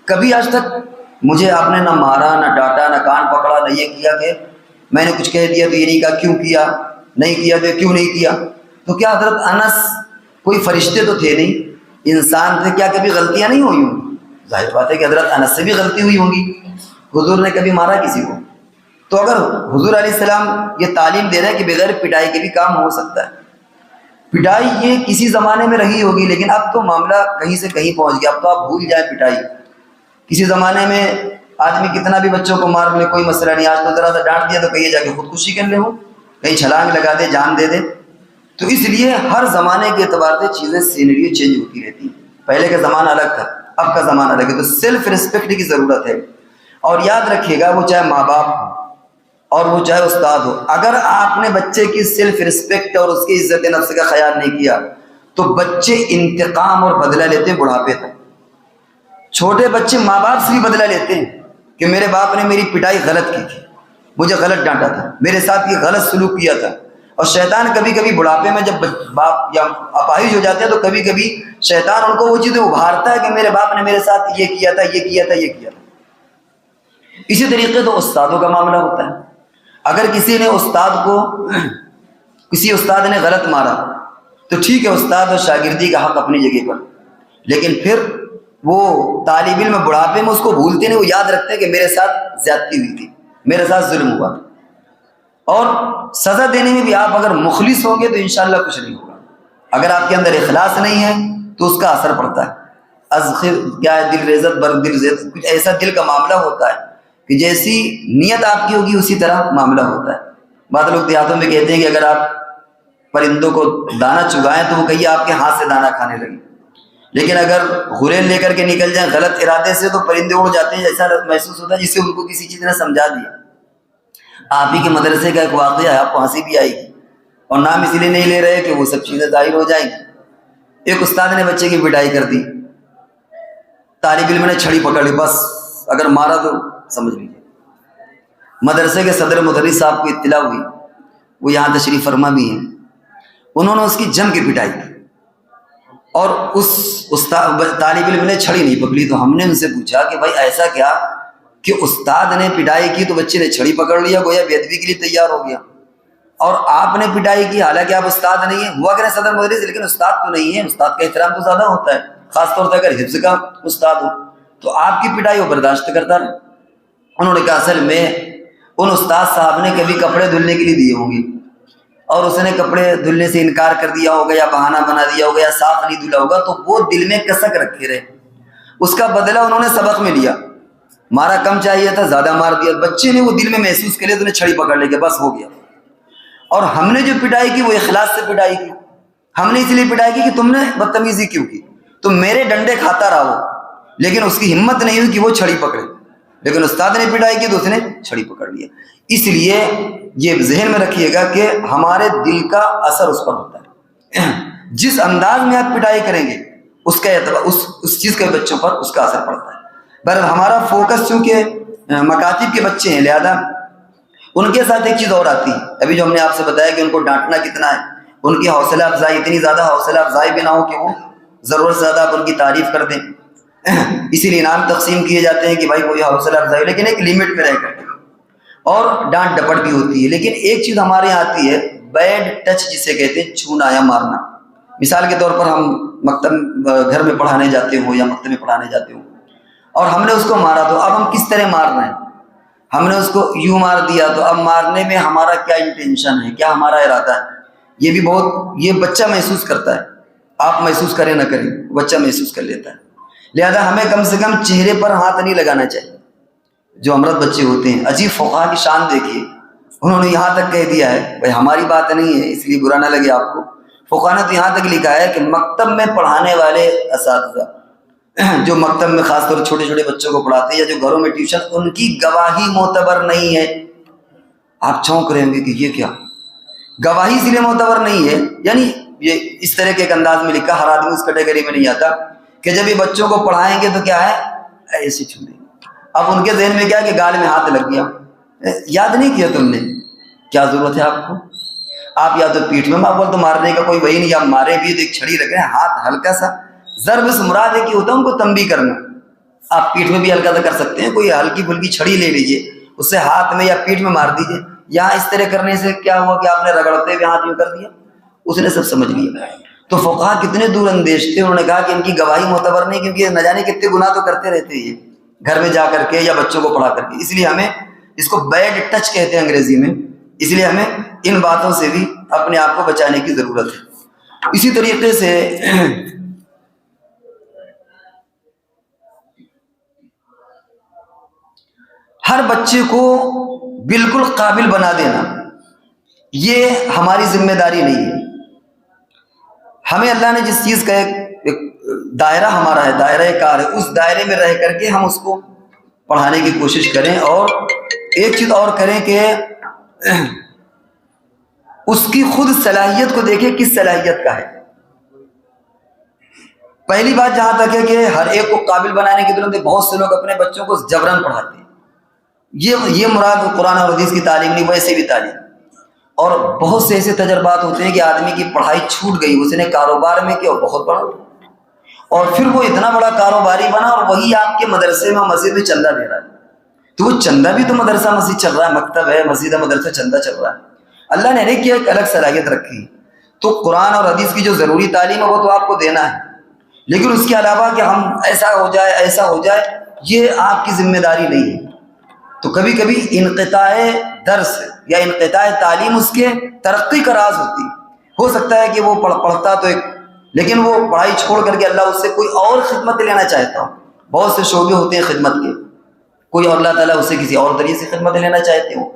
کبھی آج تک مجھے آپ نے نہ مارا، نہ ڈانٹا، نہ کان پکڑا، نہ یہ کیا کہ میں نے کچھ کہہ دیا تو یہ نہیں کہا کیوں کیا، نہیں کیا تو کیوں نہیں کیا۔ تو کیا حضرت انس کوئی فرشتے تو تھے نہیں، انسان تھے، کیا کبھی غلطیاں نہیں ہوئی ہوں گی؟ ظاہر بات ہے کہ حضرت انس سے بھی غلطی ہوئی ہوگی۔ حضور نے کبھی مارا کسی کو؟ تو اگر حضور علیہ السلام یہ تعلیم دے رہے ہیں کہ بغیر پٹائی کے بھی کام ہو سکتا ہے۔ پٹائی یہ کسی زمانے میں رہی ہوگی، لیکن اب تو معاملہ کہیں سے کہیں پہنچ گیا، اب تو آپ بھول جائیں پٹائی۔ کسی زمانے میں آدمی کتنا بھی بچوں کو مار لے کوئی مسئلہ نہیں، آج تو ذرا سا ڈانٹ دیا تو کہیں جا کے خودکشی کر لے، ہو کہیں چھلانگ لگا دے، جان دے دے۔ تو اس لیے ہر زمانے کے اعتبار سے چیزیں سینریو چینج ہوتی رہتی ہیں۔ پہلے کا زمانہ الگ تھا، اب کا زمانہ الگ ہے، تو سیلف ریسپیکٹ کی ضرورت ہے۔ اور یاد رکھیے گا، وہ چاہے ماں باپ ہو اور وہ چاہے استاد ہو، اگر آپ نے بچے کی سیلف ریسپیکٹ اور اس کی عزت نفس کا خیال نہیں کیا تو بچے انتقام اور بدلہ لیتے ہیں بڑھاپے تک۔ چھوٹے بچے ماں باپ سے بھی بدلہ لیتے ہیں کہ میرے باپ نے میری پٹائی غلط کی تھی، مجھے غلط ڈانٹا تھا، میرے ساتھ یہ غلط سلوک کیا تھا۔ اور شیطان کبھی کبھی بڑھاپے میں جب باپ یا اپاہج ہو جاتے ہیں تو کبھی کبھی شیطان ان کو وہ چیزیں ابھارتا ہے کہ میرے باپ نے میرے ساتھ یہ کیا تھا، یہ کیا تھا، یہ کیا تھا۔ اسی طریقے تو استادوں کا معاملہ ہوتا ہے۔ اگر کسی استاد نے غلط مارا تو ٹھیک ہے، استاد اور شاگردی کا حق اپنی جگہ پر، لیکن پھر وہ طالب علم بڑھاپے میں اس کو بھولتے نہیں، وہ یاد رکھتے ہیں کہ میرے ساتھ زیادتی ہوئی تھی، میرے ساتھ ظلم ہوا۔ اور سزا دینے میں بھی آپ اگر مخلص ہوں گے تو انشاءاللہ کچھ نہیں ہوگا۔ اگر آپ کے اندر اخلاص نہیں ہے تو اس کا اثر پڑتا ہے۔ کیا ہے، دل ریزت بر دل ریزت، کچھ ایسا دل کا معاملہ ہوتا ہے کہ جیسی نیت آپ کی ہوگی اسی طرح معاملہ ہوتا ہے۔ بعض لوگ دیہاتوں میں کہتے ہیں کہ اگر آپ پرندوں کو دانہ چگائیں تو وہ کہیں آپ کے ہاتھ سے دانہ کھانے لگے، لیکن اگر غریل لے کر کے نکل جائیں غلط ارادے سے تو پرندے اڑ جاتے ہیں، ایسا محسوس ہوتا ہے جس سے ان کو کسی چیز نے سمجھا دیا۔ آپ ہی کے مدرسے کا ایک واقعہ ہے، آپ کو ہنسی بھی آئے گی، اور نام اس لیے نہیں لے رہے کہ وہ سب چیزیں ظاہر ہو جائیں گی۔ ایک استاد نے بچے کی پٹائی کر دی، طالب علم نے چھڑی پکڑ لی، بس اگر مارا تو سمجھ لیجیے۔ مدرسے کے صدر مدرس صاحب کو اطلاع ہوئی، وہ یہاں تشریف فرما بھی ہیں، انہوں نے اس کی جم کی پٹائی کی، اور اس طالب علم نے چھڑی نہیں پکڑی۔ تو ہم نے ان سے پوچھا کہ بھائی ایسا کیا کہ استاد نے پٹائی کی تو بچے نے چھڑی پکڑ لیا، گویا بے ادبی کے لیے تیار ہو گیا۔ اور آپ نے پٹائی کی، حالانکہ آپ استاد نہیں ہیں، ہوا کریں صدر مدرس لیکن استاد تو نہیں ہے، استاد کا احترام تو زیادہ ہوتا ہے، خاص طور سے اگر حفظ کا استاد ہو، تو آپ کی پٹائی وہ برداشت کرتا رہے۔ انہوں نے کہا اصل میں ان استاد صاحب نے کبھی کپڑے دھلنے کے لیے دیے ہوں گے اور اس نے کپڑے دھلنے سے انکار کر دیا ہوگا یا بہانہ بنا دیا ہوگا یا صاف نہیں دھلا ہوگا، تو وہ دل میں کسک رکھے رہے، اس کا بدلہ انہوں نے سبق میں لیا، مارا کم چاہیے تھا زیادہ مار دیا، بچے نے وہ دل میں محسوس کر لیا تو نے چھڑی پکڑ لی کہ بس ہو گیا۔ اور ہم نے جو پٹائی کی وہ اخلاص سے پٹائی کی، ہم نے اس لیے پٹائی کی کہ تم نے بدتمیزی کیوں کی، تم میرے ڈنڈے کھاتا رہا ہو، لیکن اس کی ہمت نہیں ہوئی کہ وہ چھڑی پکڑے، لیکن استاد نے پٹائی کی تو اس نے چھڑی پکڑ لیا۔ اس لیے یہ ذہن میں رکھیے گا کہ ہمارے دل کا اثر اس پر ہوتا ہے، جس انداز میں آپ پٹائی کریں گے اس کا اس چیز کے بچوں پر اس کا اثر پڑتا ہے۔ بہرحال ہمارا فوکس چونکہ مکاتب کے بچے ہیں، لہذا ان کے ساتھ ایک چیز اور آتی ہے، ابھی جو ہم نے آپ سے بتایا کہ ان کو ڈانٹنا کتنا ہے، ان کی حوصلہ افزائی اتنی زیادہ حوصلہ افزائی بھی نہ ہو کہ وہ ضرورت سے زیادہ آپ ان کی تعریف کر دیں، اسی لیے انعام تقسیم کیے جاتے ہیں کہ بھائی کوئی حوصلہ افزائی، لیکن ایک لیمٹ میں رہ کر کے، اور ڈانٹ ڈپٹ بھی ہوتی ہے۔ لیکن ایک چیز ہمارے یہاں آتی ہے، بیڈ ٹچ جسے کہتے ہیں، چھونا یا مارنا۔ مثال کے طور پر ہم مکتب گھر میں پڑھانے جاتے ہوں یا مکتب میں پڑھانے جاتے ہوں اور ہم نے اس کو مارا، تو اب ہم کس طرح مار رہے ہیں؟ ہم نے اس کو یوں مار دیا، تو اب مارنے میں ہمارا کیا انٹینشن ہے، کیا ہمارا ارادہ ہے، یہ بھی یہ بچہ محسوس کرتا ہے، آپ محسوس کریں نہ کریں، بچہ محسوس کر لیتا ہے۔ لہذا ہمیں کم سے کم چہرے پر ہاتھ نہیں لگانا چاہیے۔ جو امرت بچے ہوتے ہیں، عجیب فقہا کی شان دیکھیے، انہوں نے یہاں تک کہہ دیا ہے، بھائی ہماری بات نہیں ہے اس لیے برا نہ لگے آپ کو، فقہا نے تو یہاں تک لکھا ہے کہ مکتب میں پڑھانے والے اساتذہ، جو مکتب میں خاص طور چھوٹے چھوٹے بچوں کو پڑھاتے ہیں یا جو گھروں میں ٹیوشن، ان کی گواہی معتبر نہیں ہے۔ آپ چونک رہے ہوں گے کہ یہ کیا گواہی اس لیے معتبر نہیں ہے، یعنی یہ اس طرح کے ایک انداز میں لکھا، ہر آدمی اس کیٹیگری میں نہیں آتا، کہ جب یہ بچوں کو پڑھائیں گے تو کیا ہے، ایسے چھو دیں گے۔ اب ان کے ذہن میں کیا کہ گال میں ہاتھ لگ گیا، یاد نہیں کیا تم نے، کیا ضرورت ہے آپ کو، آپ یا تو پیٹھ میں ماحول تو مارنے کا کوئی وہی نہیں، یا مارے بھی ایک چھڑی رکھ رہے ہیں، ہاتھ ہلکا سا ضرب سے مراد ہے کہ ہوتا ہے ان کو تنبیہ کرنا، آپ پیٹھ میں بھی ہلکا سا کر سکتے ہیں، کوئی ہلکی پھلکی چھڑی لے لیجئے، اس سے ہاتھ میں یا پیٹھ میں مار دیجئے۔ یہاں اس طرح کرنے سے کیا ہوا کہ آپ نے رگڑتے ہوئے ہاتھ یوں کر دیا، اس نے سب سمجھ لیا۔ تو فقہا کتنے دور اندیش تھے، انہوں نے کہا کہ ان کی گواہی معتبر نہیں، کیونکہ نہ جانے کتنے گناہ تو کرتے رہتے ہیں یہ گھر میں جا کر کے یا بچوں کو پڑھا کر کے، اس لیے ہمیں اس کو بیڈ ٹچ کہتے ہیں انگریزی میں، اس لیے ہمیں ان باتوں سے بھی اپنے آپ کو بچانے کی ضرورت ہے۔ اسی طریقے سے ہر بچے کو بالکل قابل بنا دینا یہ ہماری ذمہ داری نہیں ہے۔ ہمیں اللہ نے جس چیز کا ایک دائرہ ہمارا ہے، دائرہ کار ہے، اس دائرے میں رہ کر کے ہم اس کو پڑھانے کی کوشش کریں، اور ایک چیز اور کریں کہ اس کی خود صلاحیت کو دیکھیں کس صلاحیت کا ہے۔ پہلی بات جہاں تک ہے کہ ہر ایک کو قابل بنانے کی ضرورت ہے، بہت سے لوگ اپنے بچوں کو جبراً پڑھاتے ہیں، یہ مراد قرآن اور حدیث کی تعلیم نہیں، ویسے بھی تعلیم۔ اور بہت سے ایسے تجربات ہوتے ہیں کہ آدمی کی پڑھائی چھوٹ گئی، اس نے کاروبار میں کیا بہت بڑا، اور پھر وہ اتنا بڑا کاروباری بنا اور وہی آپ کے مدرسے میں مسجد میں چندہ دے رہا ہے، تو وہ چندہ بھی تو مدرسہ مسجد چل رہا ہے، مکتب ہے، مسجد ہے، مدرسہ، چندہ چل رہا ہے۔ اللہ نے ہر ایک کی ایک الگ صلاحیت رکھی ہے، تو قرآن اور حدیث کی جو ضروری تعلیم ہے وہ تو آپ کو دینا ہے، لیکن اس کے علاوہ کہ ہم ایسا ہو جائے ایسا ہو جائے، یہ آپ کی ذمہ داری نہیں ہے۔ تو کبھی کبھی انقطاع درس یا انقطاع تعلیم اس کے ترقی کا راز ہوتی ہے۔ ہو سکتا ہے کہ وہ پڑھتا تو ایک، لیکن وہ پڑھائی چھوڑ کر کے اللہ اس سے کوئی اور خدمت لینا چاہتا ہو، بہت سے شعبے ہوتے ہیں خدمت کے، کوئی اور اللہ تعالیٰ اسے کسی اور طریقے سے خدمت لینا چاہتے ہو،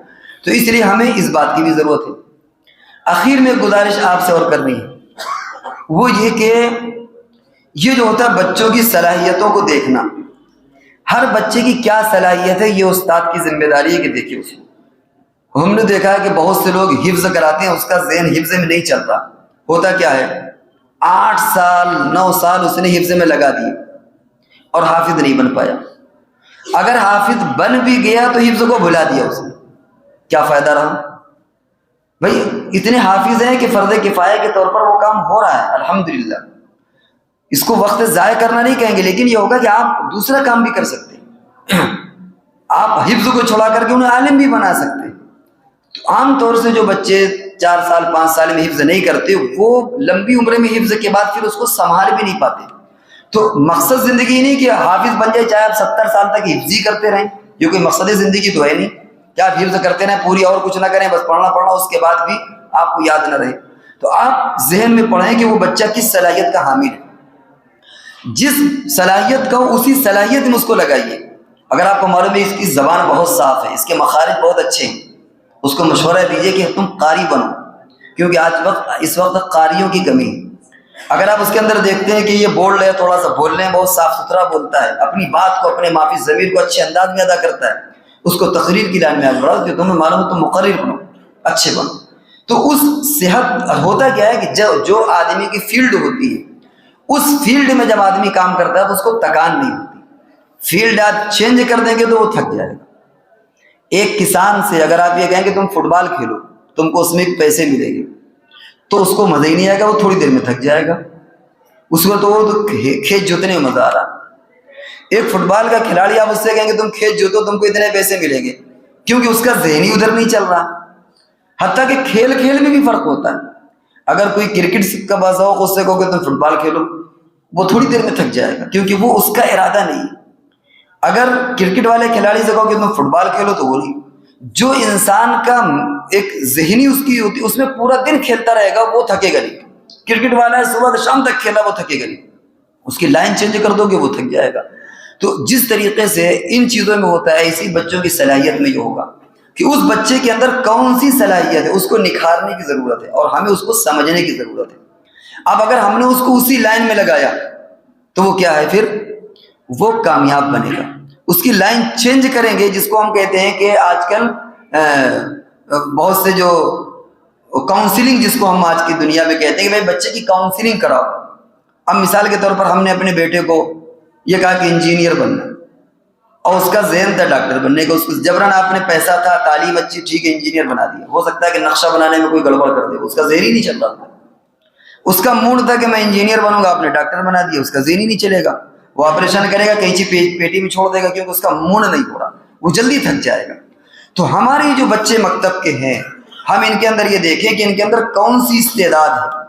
تو اس لیے ہمیں اس بات کی بھی ضرورت ہے۔ آخر میں گزارش آپ سے اور کرنی ہے، وہ یہ کہ یہ جو ہوتا ہے بچوں کی صلاحیتوں کو دیکھنا، ہر بچے کی کیا صلاحیت ہے یہ استاد کی ذمہ داری ہے کہ دیکھیں اس کو۔ ہم نے دیکھا ہے کہ بہت سے لوگ حفظ کراتے ہیں، اس کا ذہن حفظ میں نہیں چل رہا، ہوتا کیا ہے 8 سال 9 سال اس نے حفظ میں لگا دیے اور حافظ نہیں بن پایا، اگر حافظ بن بھی گیا تو حفظ کو بھلا دیا اس نے، کیا فائدہ رہا؟ بھائی اتنے حافظ ہیں کہ فرض کفایہ کے طور پر وہ کام ہو رہا ہے الحمدللہ، اس کو وقت ضائع کرنا نہیں کہیں گے، لیکن یہ ہوگا کہ آپ دوسرا کام بھی کر سکتے ہیں، آپ حفظ کو چھوڑا کر کے انہیں عالم بھی بنا سکتے ہیں۔ تو عام طور سے جو بچے 4 سال 5 سال میں حفظ نہیں کرتے، وہ لمبی عمر میں حفظ کے بعد پھر اس کو سنبھال بھی نہیں پاتے. تو مقصد زندگی نہیں کہ حافظ بن جائے چاہے آپ 70 سال تک حفظ ہی کرتے رہیں، یہ کوئی مقصد زندگی تو ہے نہیں کہ آپ حفظ کرتے رہیں پوری اور کچھ نہ کریں، بس پڑھنا اس کے بعد بھی آپ کو یاد نہ رہے. تو آپ ذہن میں پڑھیں کہ وہ بچہ کس صلاحیت کا حامل ہے، جس صلاحیت کا اسی صلاحیت میں اس کو لگائیے. اگر آپ کو معلوم ہے اس کی زبان بہت صاف ہے، اس کے مخارج بہت اچھے ہیں، اس کو مشورہ دیجیے کہ تم قاری بنو، کیونکہ اس وقت قاریوں کی کمی ہے. اگر آپ اس کے اندر دیکھتے ہیں کہ یہ بول رہے تھوڑا سا بولنے میں بہت صاف ستھرا بولتا ہے، اپنی بات کو اپنے معافی ضمیر کو اچھے انداز میں ادا کرتا ہے، اس کو تقریر کی لائن میں آپ بڑھاؤ کہ تمہیں معلوم ہے تم مقرر بنو، اچھے بنو. تو اس صحت ہوتا کیا ہے کہ جو آدمی کی فیلڈ ہوتی ہے، اس فیلڈ میں جب آدمی کام کرتا ہے تو اس کو تکان نہیں ہوتی. فیلڈ آپ چینج کر دیں گے تو وہ تھک جائے گا. ایک کسان سے اگر آپ یہ کہیں کہ تم فٹ بال کھیلو، تم کو اس میں پیسے ملیں گے، تو اس کو مزہ ہی نہیں آئے گا، وہ تھوڑی دیر میں تھک جائے گا. اس میں تو وہ کھیت جوتنے میں مزہ آ رہا. ایک فٹ بال کا کھلاڑی آپ اس سے کہیں گے تم کھیت جوتو، تم کو اتنے پیسے ملیں گے، کیونکہ اس کا ذہن ہی ادھر نہیں چل رہا. حتیٰ کہ کھیل میں بھی فرق ہوتا ہے. اگر کوئی کرکٹ کا باذوق اس سے کہو کہ تم فٹ بال کھیلو، وہ تھوڑی دیر میں تھک جائے گا، کیونکہ وہ اس کا ارادہ نہیں. اگر کرکٹ والے کھلاڑی سے کہو کہ تم فٹ بال کھیلو تو وہ نہیں. جو انسان کا ایک ذہنی اس کی ہوتی اس میں پورا دن کھیلتا رہے گا وہ تھکے گا نہیں. کرکٹ والا ہے صبح سے شام تک کھیلا، وہ تھکے گا نہیں. اس کی لائن چینج کر دو گے وہ تھک جائے گا. تو جس طریقے سے ان چیزوں میں ہوتا ہے، اسی بچوں کی صلاحیت میں یہ ہوگا کہ اس بچے کے اندر کون سی صلاحیت ہے، اس کو نکھارنے کی ضرورت ہے اور ہمیں اس کو سمجھنے کی ضرورت ہے. اب اگر ہم نے اس کو اسی لائن میں لگایا تو وہ کیا ہے، پھر وہ کامیاب بنے گا. اس کی لائن چینج کریں گے، جس کو ہم کہتے ہیں کہ آج کل بہت سے جو کاؤنسلنگ، جس کو ہم آج کی دنیا میں کہتے ہیں کہ بھائی بچے کی کاؤنسلنگ کراؤ. اب مثال کے طور پر ہم نے اپنے بیٹے کو یہ کہا کہ انجینئر بننا، اور اس کا ذہن تھا ڈاکٹر بننے کا، اس کو جبراً آپ نے پیسہ تھا، تعلیم اچھی، ٹھیک ہے انجینئر بنا دیا. ہو سکتا ہے کہ نقشہ بنانے میں کوئی گڑبڑ کر دے، اس کا ذہن ہی نہیں چل رہا تھا. اس کا موڈ تھا کہ میں انجینئر بنوں گا، آپ نے ڈاکٹر بنا دیا، اس کا ذہن ہی نہیں چلے گا. وہ آپریشن کرے گا، کہیں پیٹی میں چھوڑ دے گا، کیونکہ اس کا موڈ نہیں ہو رہا، وہ جلدی تھک جائے گا. تو ہمارے جو بچے مکتب کے ہیں، ہم ان کے اندر یہ دیکھیں کہ ان کے اندر کون سی استعداد ہے.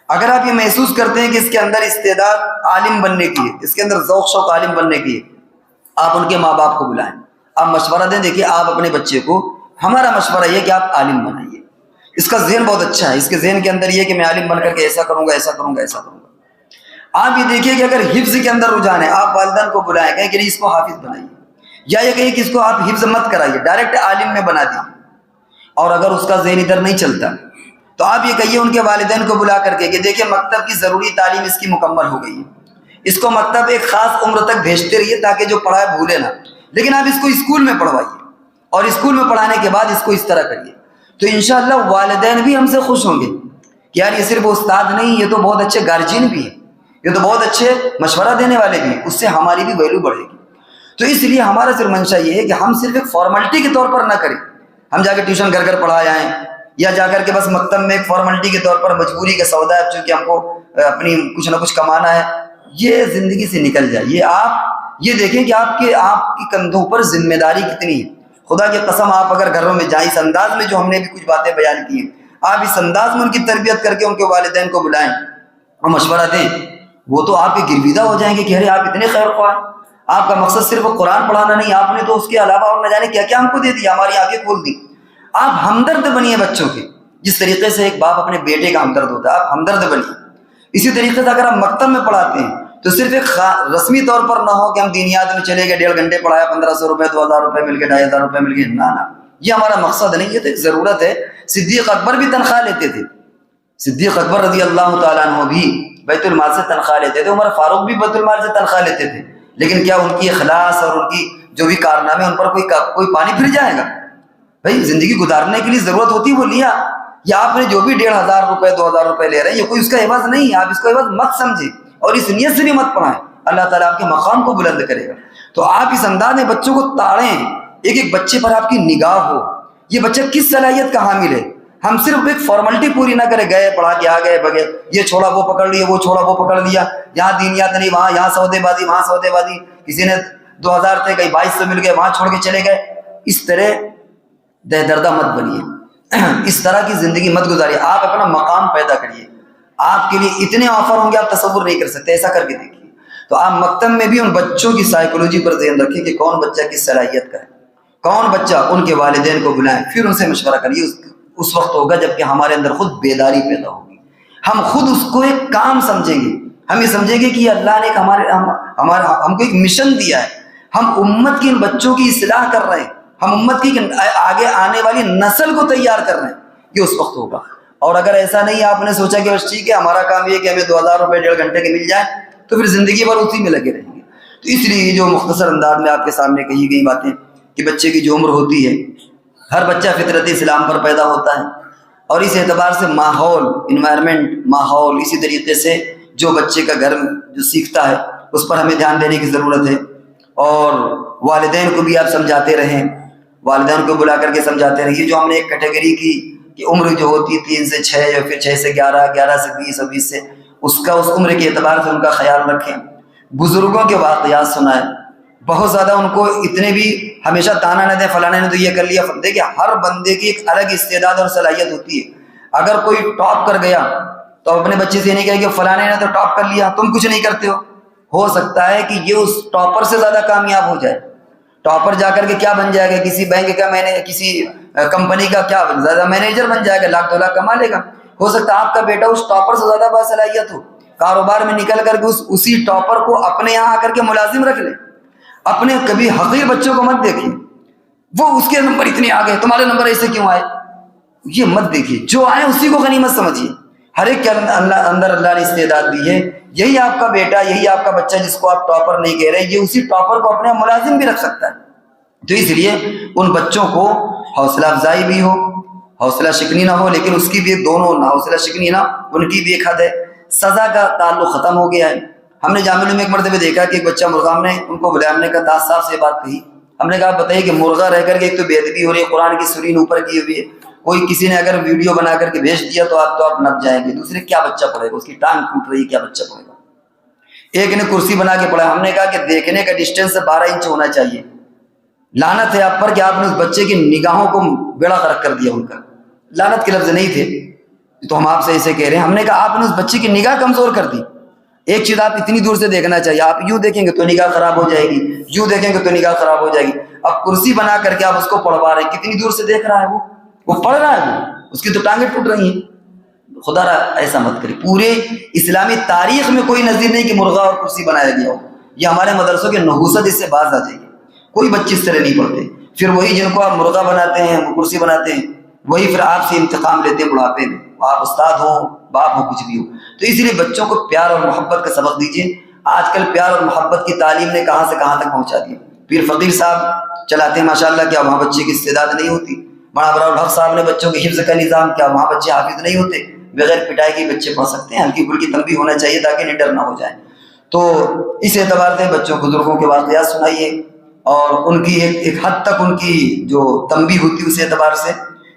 اگر آپ یہ محسوس کرتے ہیں کہ اس کے اندر استعداد عالم بننے کی ہے، اس کے اندر ذوق شوق عالم بننے کی ہے، آپ ان کے ماں باپ کو بلائیں، آپ مشورہ دیں. دیکھیے آپ اپنے بچے کو، ہمارا مشورہ یہ کہ آپ عالم بنائیے. اس کا ذہن بہت اچھا ہے، اس کے ذہن کے اندر یہ کہ میں عالم بن کر کے ایسا کروں گا، ایسا کروں گا، ایسا کروں گا. آپ یہ دیکھیے کہ اگر حفظ کے اندر رجحان ہے، آپ والدین کو بلائیں، کہیں کہ اس کو حافظ بنائیے، یا یہ کہیں کہ اس کو آپ حفظ مت کرائیے، ڈائریکٹ عالم میں بنا دیجیے. اور اگر اس کا ذہن ادھر نہیں چلتا تو آپ یہ کہیے ان کے والدین کو بلا کر کے کہ دیکھیں مکتب کی ضروری تعلیم اس کی مکمل ہو گئی ہے، اس کو مکتب ایک خاص عمر تک بھیجتے رہیے تاکہ جو پڑھائے بھولے نہ، لیکن آپ اس کو اسکول میں پڑھوائیے، اور اسکول میں پڑھانے کے بعد اس کو اس طرح کریے. تو انشاءاللہ والدین بھی ہم سے خوش ہوں گے کہ یار یہ صرف استاد نہیں، یہ تو بہت اچھے گارجین بھی ہیں، یہ تو بہت اچھے مشورہ دینے والے بھی ہیں، اس سے ہماری بھی ویلیو بڑھے گی. تو اس لیے ہمارا صرف منشا یہ ہے کہ ہم صرف ایک فارملٹی کے طور پر نہ کریں، ہم جا کے ٹیوشن گھر گھر پڑھا جائیں، یا جا کر کے بس مکتب میں ایک فارملٹی کے طور پر مجبوری کا سودا ہے چونکہ ہم کو اپنی کچھ نہ کچھ کمانا ہے، یہ زندگی سے نکل جائے. یہ آپ یہ دیکھیں کہ آپ کی کندھوں پر ذمہ داری کتنی ہے. خدا کی قسم آپ اگر گھروں میں جائیں، اس انداز میں جو ہم نے بھی کچھ باتیں بیان کی ہیں، آپ اس انداز میں ان کی تربیت کر کے ان کے والدین کو بلائیں اور مشورہ دیں، وہ تو آپ کے گرویدہ ہو جائیں گے کہ ارے آپ اتنے خیر خواہ ہیں، آپ کا مقصد صرف قرآن پڑھانا نہیں، آپ نے تو اس کے علاوہ اور نہ جانے کیا کیا ہم کو دے دیا، ہماری آنکھیں کھول دی. آپ ہمدرد بنیے بچوں کے، جس طریقے سے ایک باپ اپنے بیٹے کا ہمدرد ہوتا ہے، آپ ہمدرد بنیے. اسی طریقے سے اگر ہم مکتب میں پڑھاتے ہیں تو صرف ایک رسمی طور پر نہ ہو کہ ہم دینیات میں چلے گئے، 1.5 گھنٹے پڑھایا، 1500 روپے 2000 روپے مل گئے، 2500 روپے مل گئے، نہ یہ ہمارا مقصد نہیں، یہ تو ایک ضرورت ہے. صدیق اکبر بھی تنخواہ لیتے تھے، صدیق اکبر رضی اللہ تعالیٰ عنہ بھی بیت المال سے تنخواہ لیتے تھے، عمر فاروق بھی بیت المال سے تنخواہ لیتے تھے. لیکن کیا ان کی اخلاص اور ان کی جو بھی کارنامے ان پر کوئی پانی پھر جائے گا؟ بھائی زندگی گزارنے کے لیے ضرورت ہوتی وہ لیا، یا آپ نے جو بھی 1500 روپے 2000 روپے لے رہے ہیں، یہ کوئی اس کا عوض نہیں ہے، آپ اس کو عوض مت سمجھیں اور اس نیت سے بھی مت پڑھائیں، اللہ تعالیٰ آپ کے مقام کو بلند کرے گا. تو آپ اس انداز میں بچوں کو تاڑیں، ایک ایک بچے پر آپ کی نگاہ ہو، یہ بچہ کس صلاحیت کا حامل ہے. ہم صرف ایک فارملٹی پوری نہ کرے، گئے پڑھا کے آ گئے بغیر، یہ چھوڑا وہ پکڑ لیا، وہ چھوڑا وہ پکڑ لیا، یہاں دینیات نہیں، وہاں یہاں سودے بازی، وہاں سودے بازی، کسی نے 2000 تھے، کہیں 2200 مل گئے، وہاں چھوڑ کے چلے گئے. اس طرح دردہ مت بنیے. اس طرح کی زندگی مت گزاریے. آپ اپنا مقام پیدا کریے. آپ کے لیے اتنے آفر ہوں گے آپ تصور نہیں کر سکتے. ایسا کر کے دیکھیے. تو آپ مکتب میں بھی ان بچوں کی سائیکولوجی پر ذہن رکھیں کہ کون بچہ کس صلاحیت کا ہے, کون بچہ. ان کے والدین کو بلائیں, پھر ان سے مشورہ کریے. اس وقت ہوگا جب کہ ہمارے اندر خود بیداری پیدا ہوگی. ہم خود اس کو ایک کام سمجھیں گے. ہم یہ سمجھیں گے کہ یہ اللہ نے ہم کو ایک مشن دیا ہے. ہم امت کی ان بچوں کی اصلاح کر رہے ہیں. ہم امت کی آگے آنے والی نسل کو تیار کر رہے ہیں. یہ اس وقت ہوگا. اور اگر ایسا نہیں آپ نے سوچا کہ بس ٹھیک ہے ہمارا کام یہ کہ ہمیں 2000 روپے 1.5 گھنٹے کے مل جائیں, تو پھر زندگی بھر اسی میں لگے رہیں گے. تو اس لیے یہ جو مختصر انداز میں آپ کے سامنے کہی گئی باتیں کہ بچے کی جو عمر ہوتی ہے, ہر بچہ فطرت اسلام پر پیدا ہوتا ہے, اور اس اعتبار سے ماحول, انوائرمنٹ, ماحول, اسی طریقے سے جو بچے کا گھر جو سیکھتا ہے اس پر ہمیں دھیان دینے کی ضرورت ہے. اور والدین کو بھی آپ سمجھاتے رہیں, والدین کو بلا کر کے سمجھاتے رہیں. یہ جو ہم نے ایک کیٹیگری کی کہ عمر جو ہوتی ہے 3 سے 6 یا پھر 6 سے 11, 11 سے 20 اور 20 سے, اس عمر کے اعتبار سے ان کا خیال رکھیں. بزرگوں کے واقعات سنائیں. بہت زیادہ ان کو اتنے بھی ہمیشہ تانا نہ دیں فلانے نے تو یہ کر لیا. دیکھیں ہر بندے کی ایک الگ استعداد اور صلاحیت ہوتی ہے. اگر کوئی ٹاپ کر گیا تو اپنے بچے سے یہ نہیں کہے کہ فلانے نے تو ٹاپ کر لیا تم کچھ نہیں کرتے ہو سکتا ہے کہ یہ اس ٹاپر سے زیادہ کامیاب ہو جائے. ٹاپر جا کر کے کیا بن جائے گا, کسی بینک کا کسی کمپنی کا کیا زیادہ مینیجر بن جائے گا, 1 2 لاکھ کما لے گا. ہو سکتا ہے آپ کا بیٹا اس ٹاپر سے زیادہ باصلاحیت ہو, کاروبار میں نکل کر کے اسی ٹاپر کو اپنے یہاں آ کر کے ملازم رکھ لے. اپنے کبھی حقیر بچوں کو مت دیکھیں وہ اس کے نمبر اتنے آ گئے تمہارے نمبر ایسے کیوں آئے, یہ مت دیکھیے. جو آئے اسی کو غنیمت سمجھیے. ہر ایک کے اندر اللہ نے استعداد دی ہے. یہی آپ کا بیٹا, یہی آپ کا بچہ جس کو آپ ٹاپر نہیں کہہ رہے, یہ اسی ٹاپر کو اپنے ملازم بھی رکھ سکتا ہے. تو اس لیے ان بچوں کو حوصلہ افزائی بھی ہو, حوصلہ شکنی نہ ہو, لیکن اس کی بھی دونوں نہ حوصلہ شکنی نہ, ان کی بھی ایک حد ہے. سزا کا تعلق ختم ہو گیا ہے. ہم نے جامعہ میں ایک مرتبہ دیکھا کہ ایک بچہ مرغام نے ان کو بلایا, ہم نے کہا داس صاحب سے بات کہی. ہم نے کہا بتائیے کہ مرغہ رہ کر کے ایک تو بے ادبی ہو رہی ہے, قرآن کی سورین اوپر کی ہوئی ہے, کوئی کسی نے اگر ویڈیو بنا کر کے بھیج دیا تو آپ نپ جائیں گے. دوسرے کیا بچہ پڑھے گا, اس کی ٹانگ ٹوٹ رہی ہے, کیا بچہ پڑھے گا. ایک نے کرسی بنا کے پڑھا. ہم نے کہا کہ دیکھنے کا ڈسٹینس 12 انچ ہونا چاہیے. لعنت ہے آپ پر کہ آپ نے اس بچے کی نگاہوں کو بیڑا غرق کر دیا. ان کا لعنت کے لفظ نہیں تھے تو ہم آپ سے اسے کہہ رہے ہیں. ہم نے کہا آپ نے اس بچے کی نگاہ کمزور کر دی. ایک چیز آپ اتنی دور سے دیکھنا چاہیے, آپ یوں دیکھیں گے تو نگاہ خراب ہو جائے گی, یوں دیکھیں گے تو نگاہ خراب ہو جائے گی. اب کرسی بنا کر کے آپ اس کو پڑھوا رہے ہیں, کتنی دور سے دیکھ رہا ہے وہ پڑھ رہا ہے, اس کی تو ٹانگیں ٹوٹ رہی ہیں. خدا را ایسا مت کرے. پورے اسلامی تاریخ میں کوئی نظیر نہیں کہ مرغا اور کرسی بنایا گیا ہو. یہ ہمارے مدرسوں کے نحوست اس سے باز آ جائے گی. کوئی بچے اس طرح نہیں پڑھتے. پھر وہی جن کو آپ مرغا بناتے ہیں, کرسی بناتے ہیں, وہی پھر آپ سے انتقام لیتے ہیں بڑھاپے میں. آپ استاد ہو, باپ ہو, کچھ بھی ہو. تو اس لیے بچوں کو پیار اور محبت کا سبق دیجیے. آج کل پیار اور محبت کی تعلیم نے کہاں سے کہاں تک پہنچا دی. پیر فقیر صاحب چلاتے ہیں ماشاءاللہ, کیا وہاں بچے کی استعداد نہیں ہوتی. مولانا ابرار الحق صاحب نے بچوں کے حفظ کا نظام, کیا وہاں بچے حافظ نہیں ہوتے. بغیر پٹائی کے بچے پڑھ سکتے ہیں. ہلکی پھلکی تنبیہ ہونا چاہیے تاکہ نڈر نہ ہو جائے. تو اس اعتبار سے بچوں بزرگوں کے واقعات سنائیے, اور ان کی ایک حد تک ان کی جو تنبیہ ہوتی ہے اس اعتبار سے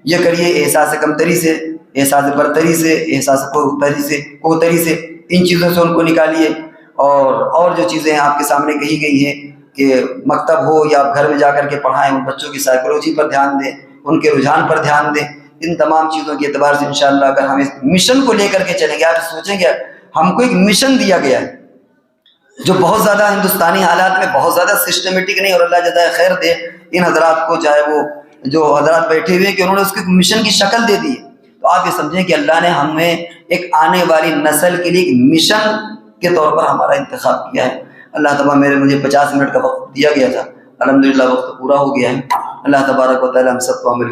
یہ کریے. احساس کمتری سے, احساس برتری سے, احساس کوتری سے, ان چیزوں سے ان کو نکالیے. اور جو چیزیں آپ کے سامنے کہی گئی ہیں کہ مکتب ہو یا گھر میں جا کر کے پڑھائیں, ان بچوں کی سائیکولوجی پر دھیان دیں, ان کے رجحان پر دھیان دیں. ان تمام چیزوں کے اعتبار سے انشاءاللہ اگر ہم اس مشن کو لے کر کے چلیں گے, آپ سوچیں گے ہم کو ایک مشن دیا گیا ہے جو بہت زیادہ ہندوستانی حالات میں بہت زیادہ سسٹمیٹک نہیں, اور اللہ جزائے خیر دے ان حضرات کو, چاہے وہ جو حضرات بیٹھے ہوئے کہ انہوں نے اس کے مشن کی شکل دے دی. تو آپ یہ سمجھیں کہ اللہ نے ہمیں ایک آنے والی نسل کے لیے ایک مشن کے طور پر ہمارا انتخاب کیا ہے. اللہ تبارک مجھے 50 منٹ کا وقت دیا گیا تھا, الحمدللہ وقت پورا ہو گیا ہے. اللہ تبارک و تعالی ہم سب کو عمل